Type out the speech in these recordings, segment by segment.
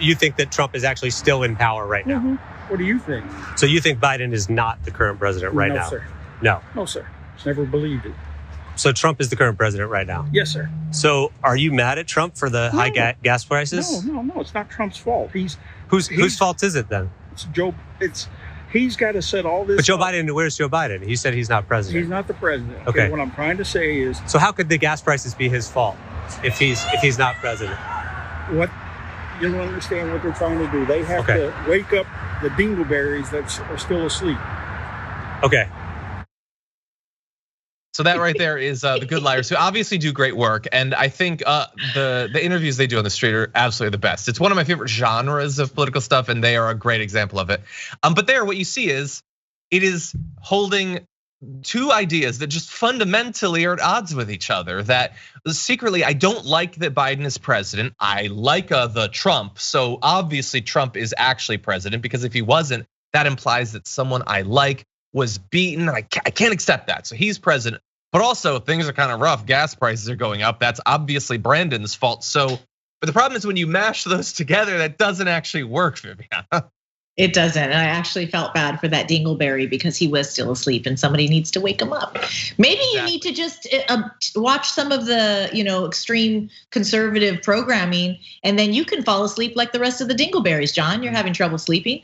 You think that Trump is actually still in power right now? What do you think? So you think Biden is not the current president right now? No, sir. No. No, sir. Never believed it. So Trump is the current president right now? Yes, sir. So are you mad at Trump for the high gas prices? No. It's not Trump's fault. Whose fault is it then? It's Joe. He's got to set all this. But Joe Biden, where's Joe Biden? He said he's not president. He's not the president. Okay. What I'm trying to say is. So how could the gas prices be his fault if he's not president? What you don't understand what they're trying to do. They have to wake up the dingleberries that are still asleep. Okay. So that right there is the Good Liars, who obviously do great work, and I think the interviews they do on the street are absolutely the best. It's one of my favorite genres of political stuff, and they are a great example of it. But there, what you see is it is holding two ideas that just fundamentally are at odds with each other. That secretly, I don't like that Biden is president. I like the Trump. So obviously, Trump is actually president, because if he wasn't, that implies that someone I like was beaten. I can't accept that. So he's president. But also, things are kind of rough. Gas prices are going up. That's obviously Brandon's fault. But the problem is when you mash those together, that doesn't actually work, Viviana. It doesn't. And I actually felt bad for that dingleberry because he was still asleep and somebody needs to wake him up. Maybe you need to just watch some of the, extreme conservative programming, and then you can fall asleep like the rest of the dingleberries. John, you're having trouble sleeping.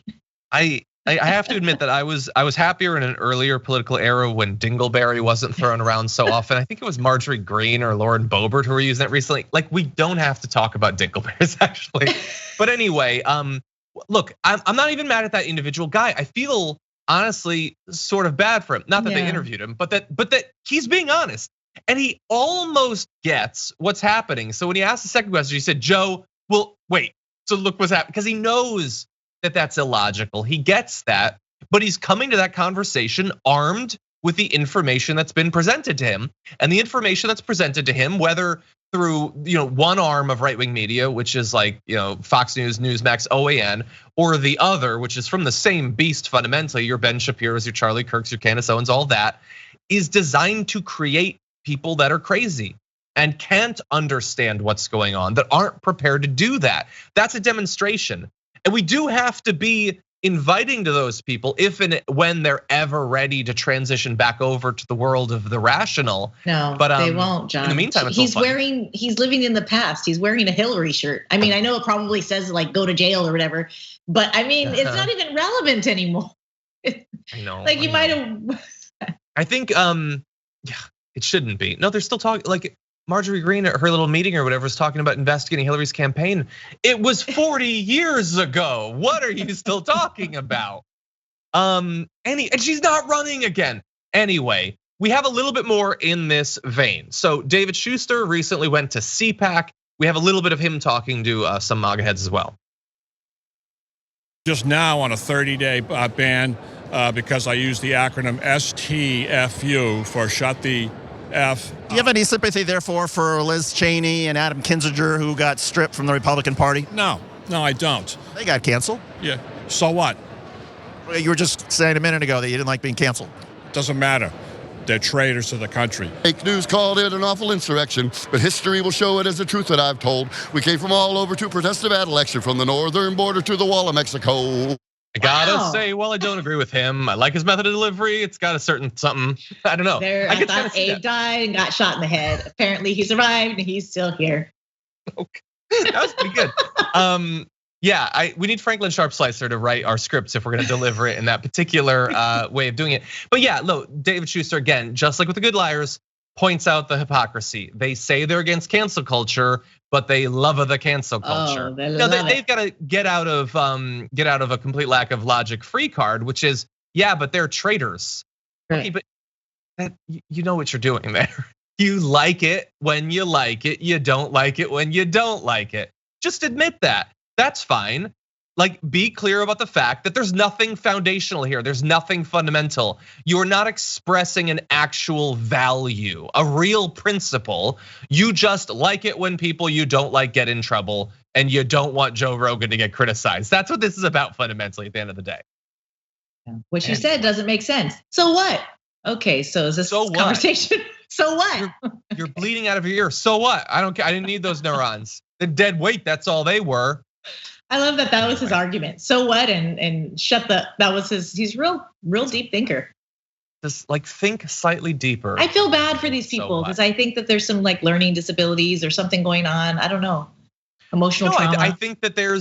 I have to admit that I was happier in an earlier political era when Dingleberry wasn't thrown around so often. I think it was Marjorie Greene or Lauren Boebert who were using it recently. Like, we don't have to talk about Dingleberries actually. But anyway, look, I'm not even mad at that individual guy. I feel honestly sort of bad for him. Not that they interviewed him, but that he's being honest. And he almost gets what's happening. So when he asked the second question, he said, Joe, well, wait, so look what's happening. Because he knows that that's illogical. He gets that, but he's coming to that conversation armed with the information that's been presented to him. And the information that's presented to him, whether through one arm of right-wing media, which is like Fox News, Newsmax, OAN, or the other, which is from the same beast fundamentally, your Ben Shapiro's, your Charlie Kirk's, your Candace Owens, all that, is designed to create people that are crazy and can't understand what's going on, that aren't prepared to do that. That's a demonstration. And we do have to be inviting to those people if and when they're ever ready to transition back over to the world of the rational. No, but they won't, John. In the meantime, he's living in the past. He's wearing a Hillary shirt. I mean, I know it probably says like go to jail or whatever, but I mean, it's not even relevant anymore. I know. Like you might have. I think, it shouldn't be. No, they're still talking like Marjorie Greene at her little meeting or whatever is talking about investigating Hillary's campaign. It was 40 years ago. What are you still talking about? And she's not running again. Anyway, we have a little bit more in this vein. So David Schuster recently went to CPAC. We have a little bit of him talking to some MAGA heads as well. Just now on a 30-day ban because I used the acronym STFU for shut the F. Do you have any sympathy, therefore, for Liz Cheney and Adam Kinzinger, who got stripped from the Republican Party? No, I don't. They got canceled. Yeah, so what? You were just saying a minute ago that you didn't like being canceled. Doesn't matter. They're traitors to the country. Fake news called it an awful insurrection, but history will show it as the truth that I've told. We came from all over to protest a bad election, from the northern border to the wall of Mexico. I gotta say, well, I don't agree with him. I like his method of delivery. It's got a certain something. I don't know. I thought Abe died and got shot in the head. Apparently, he survived and he's still here. Okay, that was pretty good. We need Franklin Sharp Slicer to write our scripts if we're gonna deliver it in that particular way of doing it. But yeah, look, David Schuster again, just like with the Good Liars, points out the hypocrisy. They say they're against cancel culture, but they love the cancel culture. They've got to get out of a complete lack of logic free card, which is but they're traitors. Right. Okay, but you know what you're doing there. You like it when you like it. You don't like it when you don't like it. Just admit that. That's fine. Like, be clear about the fact that there's nothing foundational here. There's nothing fundamental. You're not expressing an actual value, a real principle. You just like it when people you don't like get in trouble, and you don't want Joe Rogan to get criticized. That's what this is about fundamentally at the end of the day. What you said doesn't make sense. So what? Okay, so is this conversation? So what? You're bleeding out of your ear. So what? I don't care. I didn't need those neurons. The dead weight, that's all they were. I love that was his argument. So what? And that was his, he's real deep thinker. Just like think slightly deeper. I feel bad for these people because I think that there's some like learning disabilities or something going on. I don't know. Emotional trauma. I think that there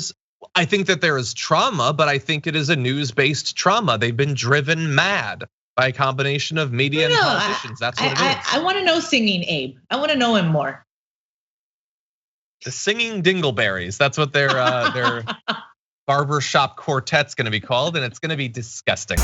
is trauma, but I think it is a news-based trauma. They've been driven mad by a combination of media and politicians. That's what it is. I want to know Singing Abe. I want to know him more. The Singing Dingleberries. That's what their barbershop quartet's going to be called, and it's going to be disgusting.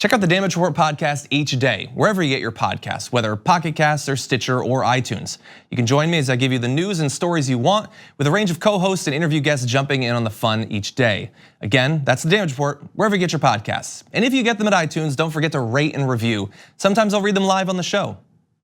Check out the Damage Report podcast each day, wherever you get your podcasts, whether Pocket Casts or Stitcher or iTunes. You can join me as I give you the news and stories you want, with a range of co-hosts and interview guests jumping in on the fun each day. Again, that's the Damage Report, wherever you get your podcasts. And if you get them at iTunes, don't forget to rate and review. Sometimes I'll read them live on the show.